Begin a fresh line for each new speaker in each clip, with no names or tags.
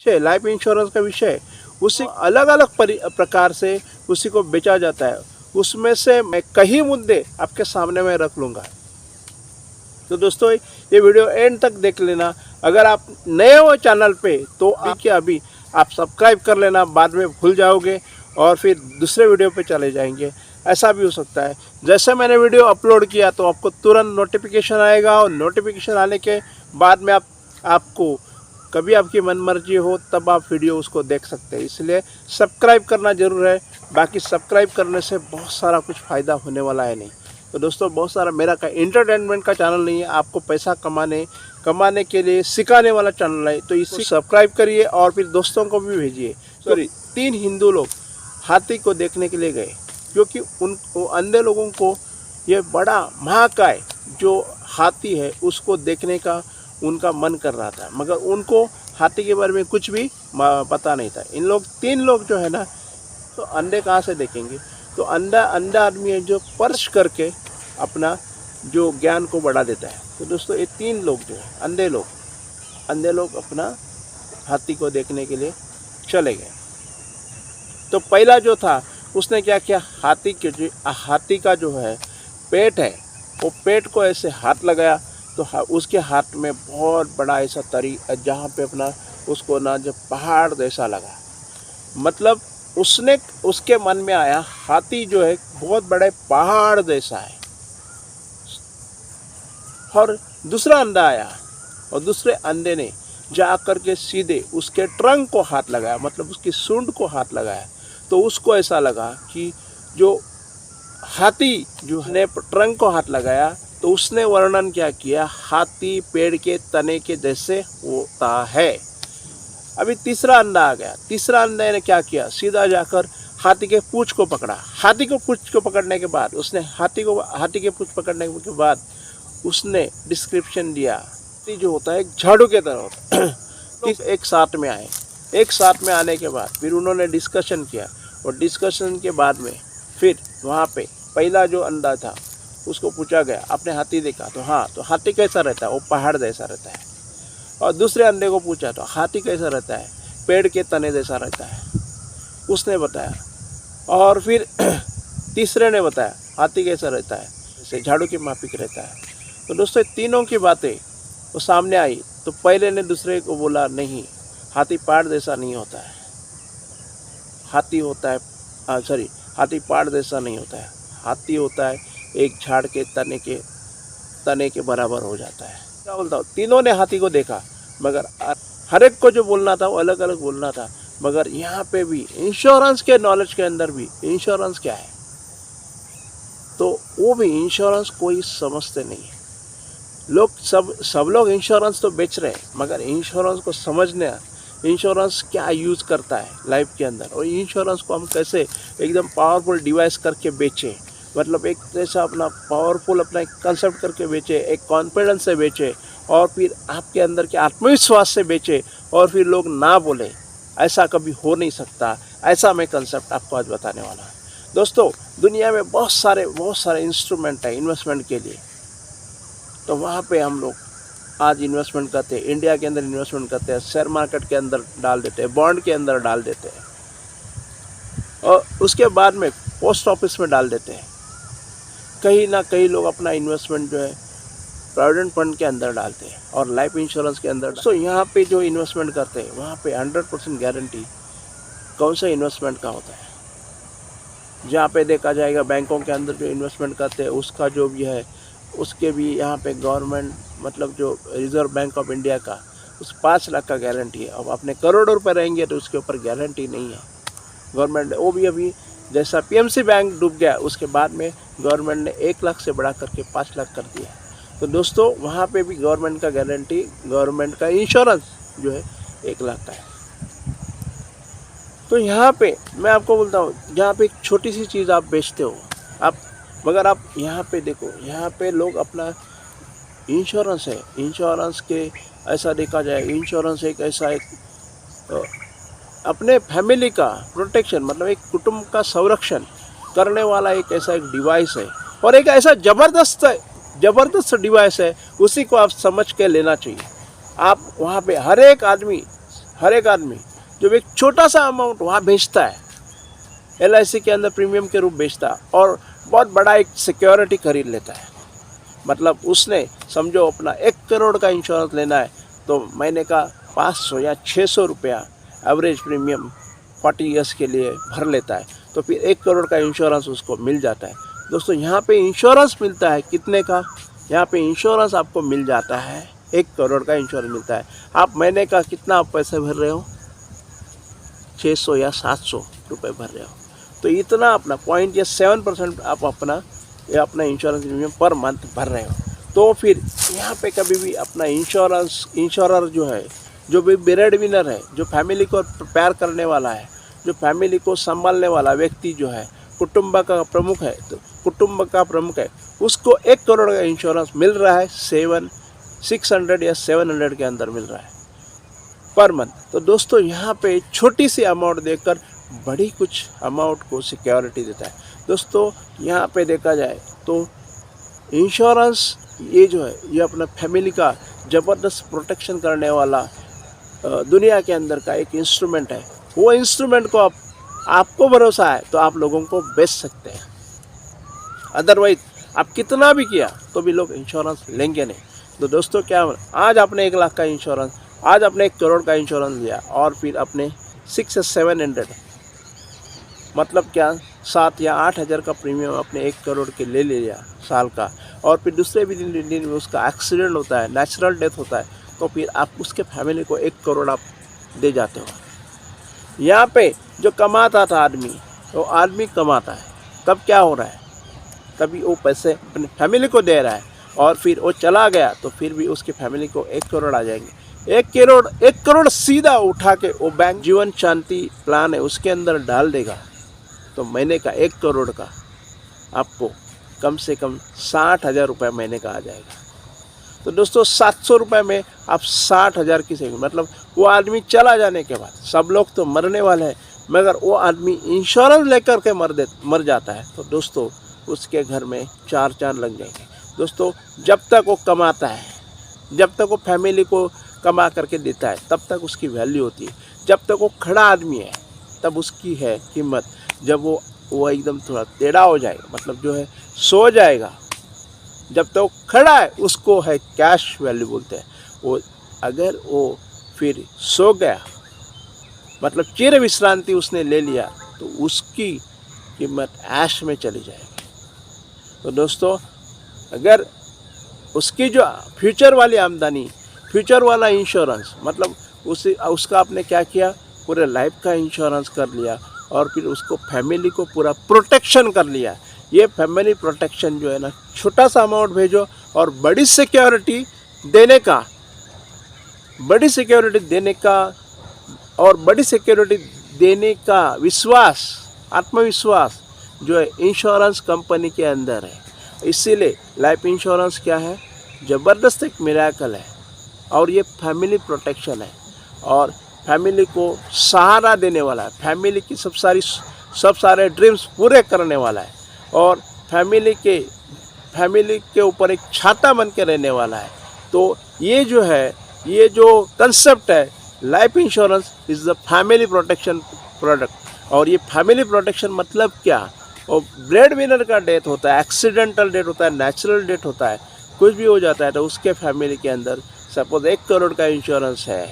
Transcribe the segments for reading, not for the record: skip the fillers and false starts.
Life insurance का विषय उसी अलग अलग प्रकार से उसी को बेचा जाता है। उसमें से मैं कई मुद्दे आपके सामने में रख लूँगा। तो दोस्तों ये वीडियो एंड तक देख लेना। अगर आप नए हो चैनल पे तो अभी आप सब्सक्राइब कर लेना, बाद में भूल जाओगे और फिर दूसरे वीडियो पे चले जाएंगे। ऐसा भी हो सकता है जैसे मैंने वीडियो अपलोड किया तो आपको तुरंत नोटिफिकेशन आएगा और नोटिफिकेशन आने के बाद में आपको कभी आपकी मनमर्जी हो तब आप वीडियो उसको देख सकते हैं। इसलिए सब्सक्राइब करना ज़रूर है। बाकी सब्सक्राइब करने से बहुत सारा कुछ फ़ायदा होने वाला है नहीं। तो दोस्तों बहुत सारा मेरा का इंटरटेनमेंट का चैनल नहीं है, आपको पैसा कमाने के लिए सिखाने वाला चैनल है। तो इसे सब्सक्राइब करिए और फिर दोस्तों को भी भेजिए। सॉरी 3 हिंदू लोग हाथी को देखने के लिए गए क्योंकि उन अंधे लोगों को ये बड़ा महाकाय जो हाथी है उसको देखने का उनका मन कर रहा था, मगर उनको हाथी के बारे में कुछ भी पता नहीं था। इन लोग 3 लोग जो है ना, तो अंधे कहाँ से देखेंगे। तो अंधा आदमी है जो स्पर्श करके अपना जो ज्ञान को बढ़ा देता है। तो दोस्तों ये 3 लोग जो है अंधे लोग अपना हाथी को देखने के लिए चले गए। तो पहला जो था उसने क्या किया, हाथी का जो है पेट है वो पेट को ऐसे हाथ लगाया तो उसके हाथ में बहुत बड़ा ऐसा तरी जहाँ पे अपना उसको ना जब पहाड़ जैसा लगा, मतलब उसके मन में आया हाथी जो है बहुत बड़े पहाड़ जैसा है। और दूसरा अंधा आया और दूसरे अंधे ने जा कर के सीधे उसके ट्रंक को हाथ लगाया, मतलब उसकी सूंड को हाथ लगाया। तो उसको ऐसा लगा कि जो हाथी जो है ट्रंक को हाथ लगाया तो उसने वर्णन क्या किया, हाथी पेड़ के तने के जैसे होता है। अभी तीसरा अंधा आ गया। तीसरा अंधे ने क्या किया, सीधा जाकर हाथी के पूंछ को पकड़ा। हाथी को पूंछ को पकड़ने के बाद उसने हाथी के पूंछ पकड़ने के बाद उसने डिस्क्रिप्शन दिया। हाथी जो होता है एक झाड़ू के तरह होता है। एक साथ में आने के बाद फिर उन्होंने डिस्कशन किया और डिस्कशन के बाद में फिर वहाँ पे पहला जो अंधा था उसको पूछा गया, आपने हाथी देखा? तो हाँ। तो हाथी कैसा रहता है? वो पहाड़ जैसा रहता है। और दूसरे अंधे को पूछा तो हाथी कैसा रहता है? पेड़ के तने जैसा रहता है, उसने बताया। और फिर तीसरे ने बताया हाथी कैसा रहता है, जैसे झाड़ू की माफिक रहता है। तो दोस्तों तीनों की बातें वो सामने आई। तो पहले ने दूसरे को बोला नहीं, हाथी पहाड़ जैसा नहीं होता है, हाथी पहाड़ जैसा नहीं होता है, हाथी होता है एक झाड़ के तने के बराबर हो जाता है। क्या बोलता हूँ, तीनों ने हाथी को देखा मगर हर एक को जो बोलना था वो अलग अलग बोलना था। मगर यहाँ पे भी इंश्योरेंस के नॉलेज के अंदर भी इंश्योरेंस क्या है, तो वो भी इंश्योरेंस कोई समझते नहीं है। सब लोग इंश्योरेंस तो बेच रहे हैं, मगर इंश्योरेंस को समझने, इंश्योरेंस क्या यूज़ करता है लाइफ के अंदर, और इंश्योरेंस को हम कैसे एकदम पावरफुल डिवाइस करके बेचें, मतलब एक जैसा अपना पावरफुल अपना एक कंसेप्ट करके बेचे, एक कॉन्फिडेंस से बेचे और फिर आपके अंदर के आत्मविश्वास से बेचे और फिर लोग ना बोले, ऐसा कभी हो नहीं सकता। ऐसा मैं कंसेप्ट आपको आज बताने वाला हूँ। दोस्तों दुनिया में बहुत सारे इंस्ट्रूमेंट है इन्वेस्टमेंट के लिए। तो वहाँ पे हम लोग आज इन्वेस्टमेंट करते हैं, इंडिया के अंदर इन्वेस्टमेंट करते हैं, शेयर मार्केट के अंदर डाल देते हैं, बॉन्ड के अंदर डाल देते हैं और उसके बाद में पोस्ट ऑफिस में डाल देते हैं। कहीं ना कहीं लोग अपना इन्वेस्टमेंट जो है प्रोविडेंट फंड के अंदर डालते हैं और लाइफ इंश्योरेंस के अंदर। तो यहाँ पे जो इन्वेस्टमेंट करते हैं वहाँ पे 100% गारंटी कौन सा इन्वेस्टमेंट का होता है। जहाँ पे देखा जाएगा बैंकों के अंदर जो इन्वेस्टमेंट करते हैं उसका जो भी है उसके भी यहाँ पे गवर्नमेंट, मतलब जो रिजर्व बैंक ऑफ इंडिया का उस 5 लाख का गारंटी है। अब अपने करोड़ों रुपए रहेंगे तो उसके ऊपर गारंटी नहीं है गवर्नमेंट। वो भी अभी जैसा पीएमसी बैंक डूब गया उसके बाद में गवर्नमेंट ने 1 लाख से बढ़ा करके 5 लाख कर दिया। तो दोस्तों वहाँ पे भी गवर्नमेंट का गारंटी, गवर्नमेंट का इंश्योरेंस जो है 1 लाख का है। तो यहाँ पे मैं आपको बोलता हूँ, जहाँ पे एक छोटी सी चीज़ आप बेचते हो मगर आप यहाँ पे देखो, यहाँ पे लोग अपना इंश्योरेंस है, इंश्योरेंस के ऐसा देखा जाए, इंश्योरेंस एक ऐसा अपने फैमिली का प्रोटेक्शन, मतलब एक कुटुंब का संरक्षण करने वाला एक ऐसा एक डिवाइस है और एक ऐसा ज़बरदस्त डिवाइस है। उसी को आप समझ के लेना चाहिए। आप वहाँ पे हर एक हर एक आदमी जब एक छोटा सा अमाउंट वहाँ भेजता है, LIC के अंदर प्रीमियम के रूप बेचता है और बहुत बड़ा एक सिक्योरिटी खरीद लेता है। मतलब उसने समझो अपना 1 करोड़ का इंश्योरेंस लेना है तो महीने का 500 या 600 रुपया एवरेज प्रीमियम 40 ईयर्स के लिए भर लेता है, तो फिर 1 करोड़ का इंश्योरेंस उसको मिल जाता है। दोस्तों यहाँ पे इंश्योरेंस मिलता है कितने का? यहाँ पे इंश्योरेंस आपको मिल जाता है 1 करोड़ का इंश्योरेंस मिलता है। आप महीने का कितना आप पैसे भर रहे हो? 600 या 700 रुपये भर रहे हो, तो इतना अपना 0.7% आप अपना इंश्योरेंस प्रीमियम पर मंथ भर रहे हो। तो फिर यहाँ पे कभी भी अपना इंश्योरर जो है, जो भी ब्रेड विनर है, जो फैमिली को प्यार करने वाला है, जो फैमिली को संभालने वाला व्यक्ति जो है, कुटुंब का प्रमुख है, तो कुटुंब का प्रमुख है, उसको 1 करोड़ का इंश्योरेंस मिल रहा है 600 या 700 के अंदर मिल रहा है पर मंथ। तो दोस्तों यहाँ पे छोटी सी अमाउंट देकर बड़ी कुछ अमाउंट को सिक्योरिटी देता है। दोस्तों यहाँ पे देखा जाए तो इंश्योरेंस ये जो है, ये अपना फैमिली का ज़बरदस्त प्रोटेक्शन करने वाला दुनिया के अंदर का एक इंस्ट्रूमेंट है। वो इंस्ट्रूमेंट को आपको भरोसा है तो आप लोगों को बेच सकते हैं, अदरवाइज आप कितना भी किया तो भी लोग इंश्योरेंस लेंगे नहीं। तो दोस्तों क्या, आज आपने 1 लाख का इंश्योरेंस, आज आपने 1 करोड़ का इंश्योरेंस लिया और फिर अपने 6 या 700 मतलब क्या 7 या 8 हज़ार का प्रीमियम अपने 1 करोड़ के ले लिया साल का, और फिर दूसरे भी दिन में उसका एक्सीडेंट होता है, नेचुरल डेथ होता है, तो फिर आप उसके फैमिली को 1 करोड़ आप दे जाते हो। यहाँ पे जो कमाता था आदमी, वो आदमी कमाता है, तब क्या हो रहा है, तभी वो पैसे अपने फैमिली को दे रहा है, और फिर वो चला गया तो फिर भी उसकी फैमिली को 1 करोड़ आ जाएंगे। 1 करोड़ सीधा उठा के वो बैंक जीवन शांति प्लान है उसके अंदर डाल देगा, तो महीने का 1 करोड़ का आपको कम से कम 60,000 रुपये महीने का आ जाएगा। तो दोस्तों 700 रुपये में आप 60,000 की सेविंग, मतलब वो आदमी चला जाने के बाद, सब लोग तो मरने वाले हैं, मगर वो आदमी इंश्योरेंस लेकर के मर जाता है, तो दोस्तों उसके घर में 4 चांद लग जाएंगे। दोस्तों जब तक वो कमाता है, जब तक वो फैमिली को कमा करके देता है, तब तक उसकी वैल्यू होती है। जब तक वो खड़ा आदमी है तब उसकी है कीमत। जब वो एकदम थोड़ा टेढ़ा हो जाएगा, मतलब जो है सो जाएगा, जब तक वो खड़ा है उसको है कैश वैल्यू बोलते हैं। वो अगर वो फिर सो गया, मतलब चिर विश्रांति उसने ले लिया, तो उसकी कीमत ऐश में चली जाएगी। तो दोस्तों अगर उसकी जो फ्यूचर वाली आमदनी, फ्यूचर वाला इंश्योरेंस, मतलब उसका आपने क्या किया, पूरे लाइफ का इंश्योरेंस कर लिया और फिर उसको फैमिली को पूरा प्रोटेक्शन कर लिया। ये फैमिली प्रोटेक्शन जो है ना, छोटा सा अमाउंट भेजो और बड़ी सिक्योरिटी देने का और बड़ी सिक्योरिटी देने का विश्वास, आत्मविश्वास जो है इंश्योरेंस कंपनी के अंदर है। इसीलिए लाइफ इंश्योरेंस क्या है, ज़बरदस्त एक मिरेकल है, और ये फैमिली प्रोटेक्शन है और फैमिली को सहारा देने वाला है, फैमिली की सब सारे ड्रीम्स पूरे करने वाला है, और फैमिली के ऊपर एक छाता बन के रहने वाला है। तो ये जो है, ये जो कंसेप्ट है, life insurance is the family protection product. और ये फैमिली प्रोटेक्शन मतलब क्या, और ब्रेड विनर का डेथ होता है, एक्सीडेंटल डेथ होता है, नेचुरल डेथ होता है, कुछ भी हो जाता है, तो उसके फैमिली के अंदर सपोज 1 करोड़ का इंश्योरेंस है,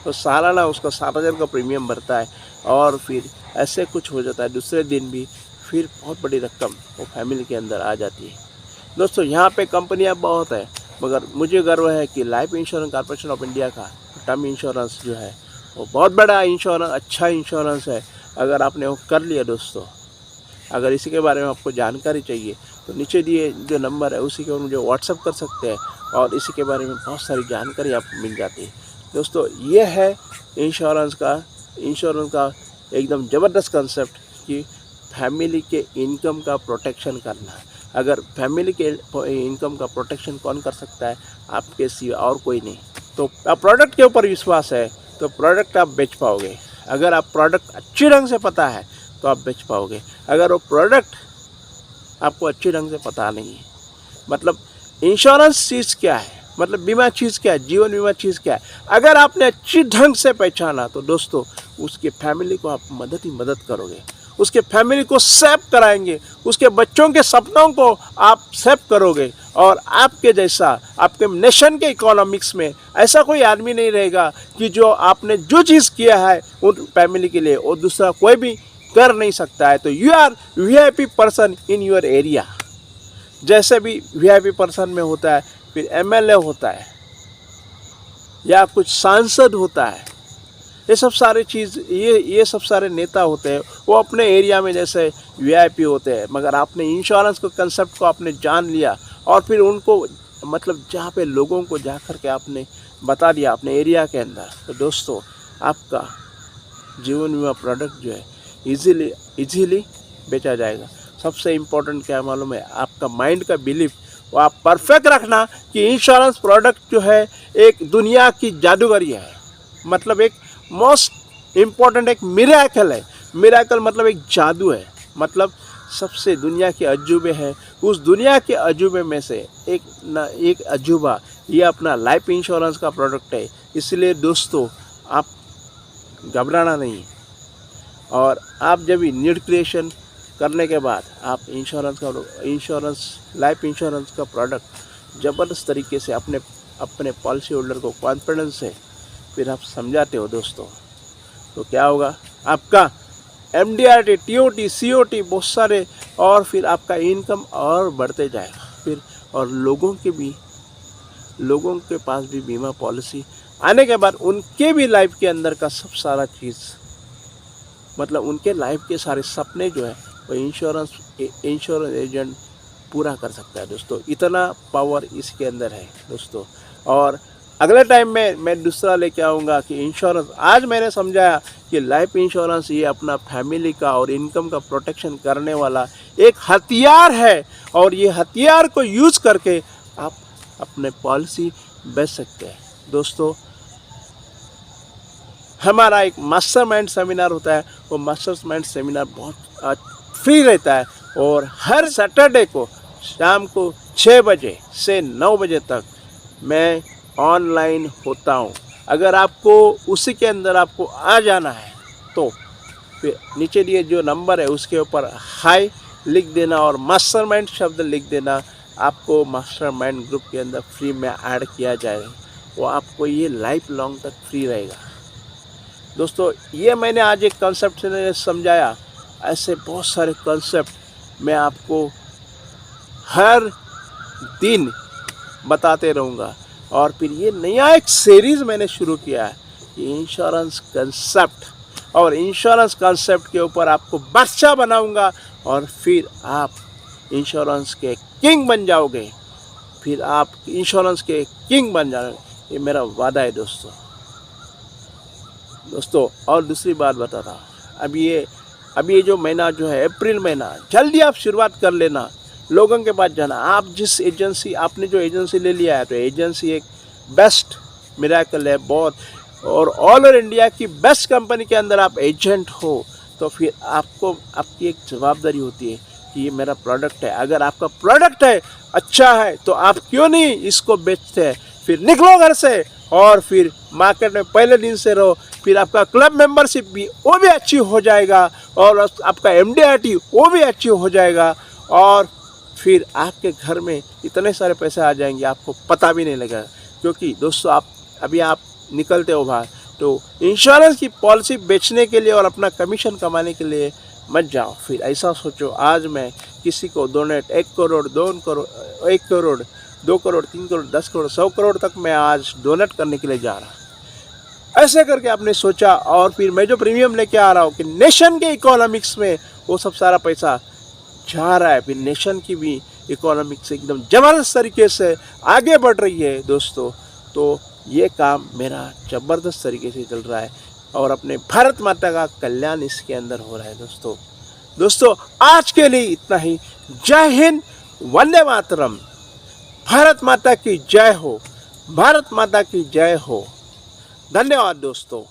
तो सालाना उसका 7,000 का प्रीमियम भरता है, और फिर ऐसे कुछ हो जाता है दूसरे दिन भी, फिर बहुत बड़ी रकम वो फैमिली के अंदर आ जाती है। दोस्तों यहाँ पे कंपनियाँ बहुत है, मगर मुझे गर्व है कि life insurance corporation of India का टर्म इंश्योरेंस जो है वो बहुत बड़ा इंश्योरेंस, अच्छा इंश्योरेंस है। अगर आपने वो कर लिया दोस्तों, अगर इसी के बारे में आपको जानकारी चाहिए तो नीचे दिए जो नंबर है उसी के ऊपर मुझे व्हाट्सअप कर सकते हैं, और इसी के बारे में बहुत सारी जानकारी आपको मिल जाती है। दोस्तों ये है इंश्योरेंस का एकदम ज़बरदस्त कंसेप्ट कि फैमिली के इनकम का प्रोटेक्शन करना। अगर फैमिली के इनकम का प्रोटेक्शन कौन कर सकता है, आपके सिवा और कोई नहीं। तो प्रोडक्ट के ऊपर विश्वास है तो प्रोडक्ट आप बेच पाओगे। अगर आप प्रोडक्ट अच्छी ढंग से पता है तो आप बेच पाओगे। अगर वो प्रोडक्ट आपको अच्छी ढंग से पता नहीं है, मतलब इंश्योरेंस चीज़ क्या है, मतलब बीमा चीज़ क्या है, जीवन बीमा चीज़ क्या है। अगर आपने अच्छी ढंग से पहचाना तो दोस्तों उसके फैमिली को आप मदद ही मदद करोगे, उसके फैमिली को सेव कराएंगे, उसके बच्चों के सपनों को आप सेव करोगे। और आपके जैसा आपके नेशन के इकोनॉमिक्स में ऐसा कोई आदमी नहीं रहेगा कि जो आपने जो चीज़ किया है उन फैमिली के लिए और दूसरा कोई भी कर नहीं सकता है। तो you are VIP person in your area. जैसे भी वीआईपी पर्सन में होता है, फिर एमएलए होता है या कुछ सांसद होता है, ये सब सारे चीज़ ये सब सारे नेता होते हैं, वो अपने एरिया में जैसे वीआईपी होते हैं। मगर आपने इंश्योरेंस को कंसेप्ट को आपने जान लिया और फिर उनको मतलब जहाँ पे लोगों को जा कर के आपने बता दिया अपने एरिया के अंदर, तो दोस्तों आपका जीवन बीमा प्रोडक्ट जो है इजीली बेचा जाएगा। सबसे इम्पोर्टेंट क्या मालूम है, आपका माइंड का बिलीफ वो आप परफेक्ट रखना कि इंश्योरेंस प्रोडक्ट जो है एक दुनिया की जादूगरी है। मतलब एक मोस्ट इम्पॉर्टेंट एक मिरेकल है। मिरेकल मतलब एक जादू है, मतलब सबसे दुनिया के अजूबे हैं, उस दुनिया के अजूबे में से एक अजूबा ये अपना लाइफ इंश्योरेंस का प्रोडक्ट है। इसलिए दोस्तों आप घबराना नहीं, और आप जब भी नीड क्रिएशन करने के बाद आप लाइफ इंश्योरेंस का प्रोडक्ट ज़बरदस्त तरीके से अपने पॉलिसी होल्डर को कॉन्फिडेंस से फिर आप समझाते हो दोस्तों, तो क्या होगा, आपका MDRT, TOT, COT बहुत सारे, और फिर आपका इनकम और बढ़ते जाएगा फिर। और लोगों के पास भी बीमा पॉलिसी आने के बाद उनके भी लाइफ के अंदर का सब सारा चीज़, मतलब उनके लाइफ के सारे सपने जो है वो इंश्योरेंस एजेंट पूरा कर सकता है दोस्तों। इतना पावर इसके अंदर है दोस्तों। और अगले टाइम में मैं दूसरा लेके आऊँगा कि इंश्योरेंस, आज मैंने समझाया कि लाइफ इंश्योरेंस ये अपना फैमिली का और इनकम का प्रोटेक्शन करने वाला एक हथियार है, और ये हथियार को यूज़ करके आप अपने पॉलिसी बेच सकते हैं दोस्तों। हमारा एक मास्टरमाइंड सेमिनार होता है, वो मास्टरमाइंड सेमिनार बहुत फ्री रहता है, और हर सैटरडे को शाम को 6 बजे से 9 बजे तक मैं ऑनलाइन होता हूँ। अगर आपको उसी के अंदर आपको आ जाना है तो फिर नीचे दिए जो नंबर है उसके ऊपर हाई लिख देना और मास्टरमाइंड शब्द लिख देना, आपको मास्टरमाइंड ग्रुप के अंदर फ्री में ऐड किया जाएगा। वो आपको ये लाइफ लॉन्ग तक फ्री रहेगा दोस्तों। ये मैंने आज एक कॉन्सेप्ट से समझाया, ऐसे बहुत सारे कॉन्सेप्ट मैं आपको हर दिन बताते रहूँगा। और फिर ये नया एक सीरीज़ मैंने शुरू किया है कि इंश्योरेंस कंसेप्ट, और इंश्योरेंस कंसेप्ट के ऊपर आपको बादशाह बनाऊंगा, और फिर आप इंश्योरेंस के किंग बन जाओगे। फिर आप इंश्योरेंस के किंग बन जाओगे, ये मेरा वादा है दोस्तों। और दूसरी बात बताता हूँ, अभी ये जो महीना जो है अप्रैल महीना, जल्दी आप शुरुआत कर लेना, लोगों के पास जाना। आप जिस एजेंसी, आपने जो एजेंसी ले लिया है, तो एजेंसी एक बेस्ट मिरेकल है बहुत, और ऑल ओवर इंडिया की बेस्ट कंपनी के अंदर आप एजेंट हो, तो फिर आपकी एक जवाबदारी होती है कि ये मेरा प्रोडक्ट है। अगर आपका प्रोडक्ट है अच्छा है तो आप क्यों नहीं इसको बेचते हैं। फिर निकलो घर से और फिर मार्केट में पहले दिन से रहो। फिर आपका क्लब मेंबरशिप भी वो भी अच्छी हो जाएगा, और आपका MDRT वो भी अच्छी हो जाएगा, और फिर आपके घर में इतने सारे पैसे आ जाएंगे आपको पता भी नहीं लगेगा। क्योंकि दोस्तों आप निकलते हो बाहर, तो इंश्योरेंस की पॉलिसी बेचने के लिए और अपना कमीशन कमाने के लिए मत जाओ। फिर ऐसा सोचो, आज मैं किसी को डोनेट 1 करोड़ 2 करोड़ 1 करोड़ 2 करोड़ 3 करोड़ 10 करोड़ 100 करोड़ तक मैं आज डोनेट करने के लिए जा रहा। ऐसे करके आपने सोचा, और फिर मैं जो प्रीमियम लेके आ रहा हूँ कि नेशन के इकोनॉमिक्स में वो सब सारा पैसा जा रहा है। फिर नेशन की भी इकोनॉमिक्स एकदम ज़बरदस्त तरीके से आगे बढ़ रही है दोस्तों। तो ये काम मेरा ज़बरदस्त तरीके से चल रहा है, और अपने भारत माता का कल्याण इसके अंदर हो रहा है दोस्तों। आज के लिए इतना ही। जय हिंद, वंदे मातरम। भारत माता की जय हो, भारत माता की जय हो। धन्यवाद दोस्तों।